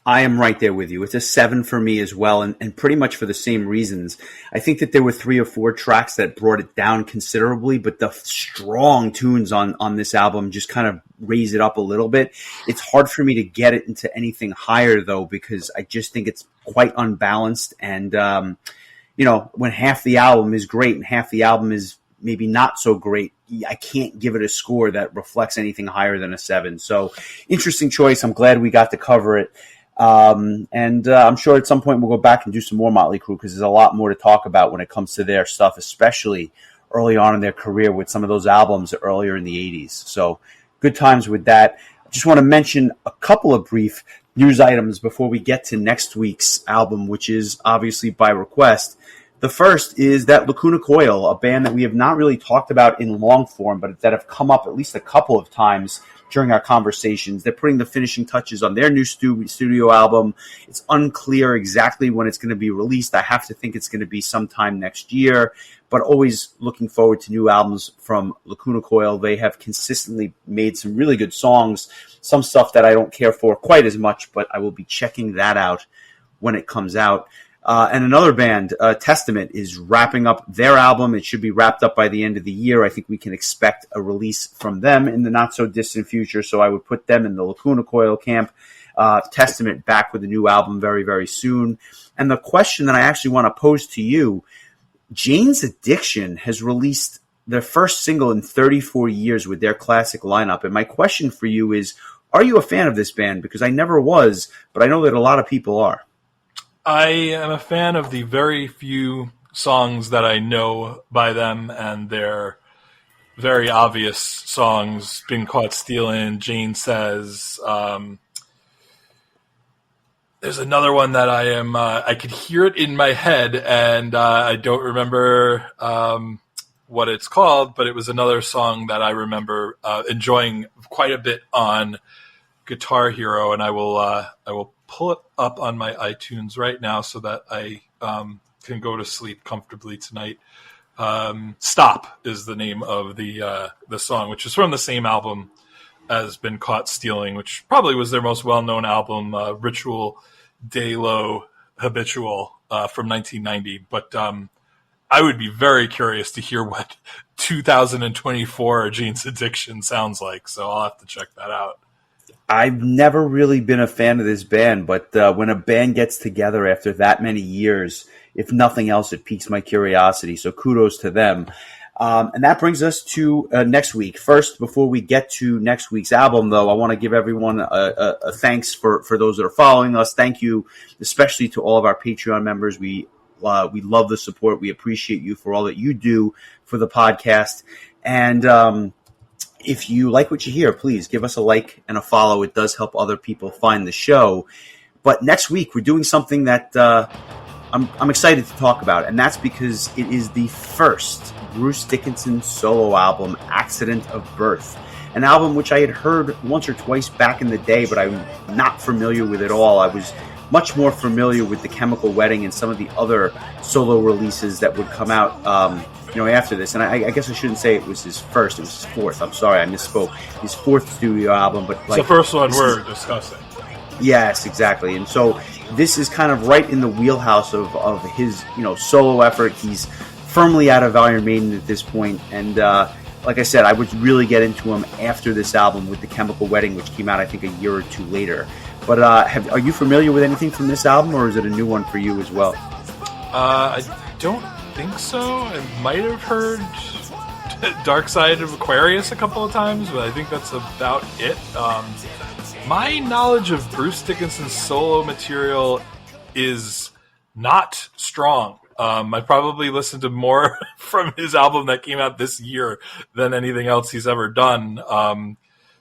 I am right there with you. It's a 7 for me as well, and pretty much for the same reasons. I think that there were 3 or 4 tracks that brought it down considerably, but the strong tunes on this album just kind of raise it up a little bit. It's hard for me to get it into anything higher though, because I just think it's quite unbalanced. And when half the album is great and half the album is maybe not so great, I can't give it a score that reflects anything higher than a 7. So interesting choice. I'm glad we got to cover it. And I'm sure at some point we'll go back and do some more Mötley Crüe because there's a lot more to talk about when it comes to their stuff, especially early on in their career with some of those albums earlier in the 80s. So good times with that. I just want to mention a couple of brief news items before we get to next week's album, which is obviously by request. The first is that Lacuna Coil, a band that we have not really talked about in long form, but that have come up at least a couple of times during our conversations. They're putting the finishing touches on their new studio album. It's unclear exactly when it's going to be released. I have to think it's going to be sometime next year, but always looking forward to new albums from Lacuna Coil. They have consistently made some really good songs, some stuff that I don't care for quite as much, but I will be checking that out when it comes out. And another band, Testament, is wrapping up their album. It should be wrapped up by the end of the year. I think we can expect a release from them in the not-so-distant future, so I would put them in the Lacuna Coil camp. Testament back with a new album very, very soon. And the question that I actually want to pose to you, Jane's Addiction has released their first single in 34 years with their classic lineup. And my question for you is, are you a fan of this band? Because I never was, but I know that a lot of people are. I am a fan of the very few songs that I know by them, and their very obvious songs, Been Caught Stealing, Jane Says. There's another one that I could hear it in my head, and I don't remember what it's called, but it was another song that I remember enjoying quite a bit on Guitar Hero, and I will pull it up on my iTunes right now so that I can go to sleep comfortably tonight. Stop is the name of the song, which is from the same album as Been Caught Stealing, which probably was their most well-known album, Ritual De Lo Habitual from 1990. But I would be very curious to hear what 2024 Jane's Addiction sounds like, so I'll have to check that out. I've never really been a fan of this band, but when a band gets together after that many years, if nothing else, it piques my curiosity. So kudos to them. And that brings us to next week. First, before we get to next week's album, though, I want to give everyone a thanks for those that are following us. Thank you, especially to all of our Patreon members. We love the support. We appreciate you for all that you do for the podcast. And if you like what you hear, please give us a like and a follow. It does help other people find the show. But next week, we're doing something that I'm excited to talk about, and that's because it is the first Bruce Dickinson solo album, Accident of Birth, an album which I had heard once or twice back in the day, but I'm not familiar with at all. I was much more familiar with The Chemical Wedding and some of the other solo releases that would come out after this. And I guess I shouldn't say it was his first, it was his fourth. I'm sorry, I misspoke. His fourth studio album, but it's the first one we're discussing. Yes, exactly. And so this is kind of right in the wheelhouse of his solo effort. He's firmly out of Iron Maiden at this point, and like I said, I would really get into him after this album with The Chemical Wedding, which came out, I think, a year or two later. But are you familiar with anything from this album, or is it a new one for you as well? I don't think so. I might have heard Dark Side of Aquarius a couple of times, but I think that's about it. My knowledge of Bruce Dickinson's solo material is not strong. I probably listened to more from his album that came out this year than anything else he's ever done.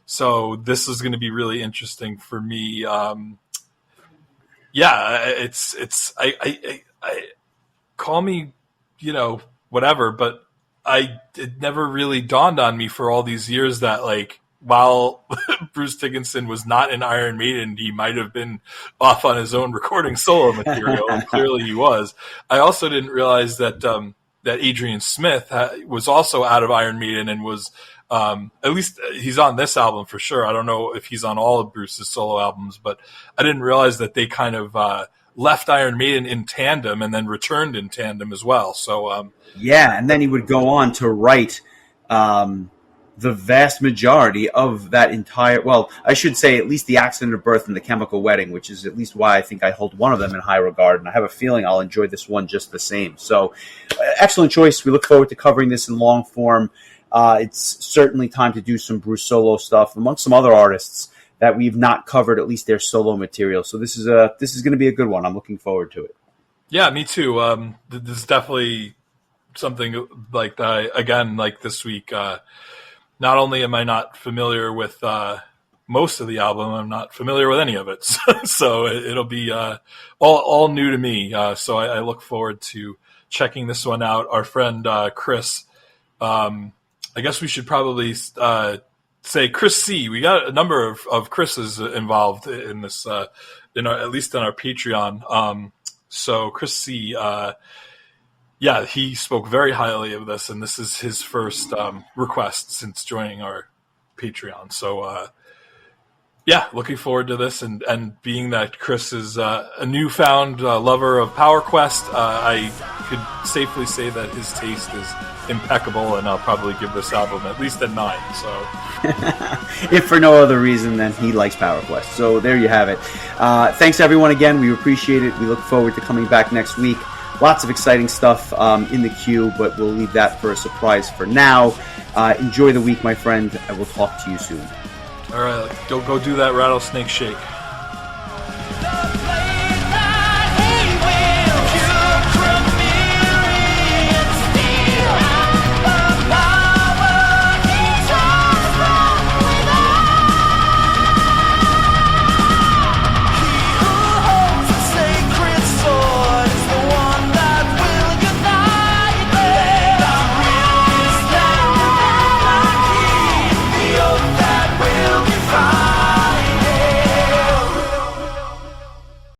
So this is going to be really interesting for me. I call me, whatever, but it never really dawned on me for all these years that, like, while Bruce Dickinson was not in Iron Maiden, he might have been off on his own recording solo material, and clearly he was. I also didn't realize that that Adrian Smith was also out of Iron Maiden and was, at least he's on this album for sure. I don't know if he's on all of Bruce's solo albums, but I didn't realize that they kind of left Iron Maiden in tandem and then returned in tandem as well. So yeah, and then he would go on to write the vast majority of that entire, well, I should say at least The Accident of Birth and The Chemical Wedding, which is at least why I think I hold one of them in high regard, and I have a feeling I'll enjoy this one just the same. So, excellent choice. We look forward to covering this in long form. It's certainly time to do some Bruce solo stuff amongst some other artists that we've not covered, at least their solo material. So this is going to be a good one. I'm looking forward to it. Yeah, me too. This is definitely something like that. Again, like this week, not only am I not familiar with most of the album, I'm not familiar with any of it. So it'll be all new to me. So I look forward to checking this one out. Our friend Chris, I guess we should probably say Chris C. We got a number of Chris's involved in this, at least on our Patreon. So Chris C., yeah, he spoke very highly of this, and this is his first request since joining our Patreon. So, yeah, looking forward to this. And being that Chris is a newfound lover of Power Quest, I could safely say that his taste is impeccable, and I'll probably give this album at least a 9. So, if for no other reason than he likes Power Quest. So there you have it. Thanks, everyone, again. We appreciate it. We look forward to coming back next week. Lots of exciting stuff in the queue, but we'll leave that for a surprise for now. Enjoy the week, my friend, and we'll talk to you soon. All right, go do that rattlesnake shake.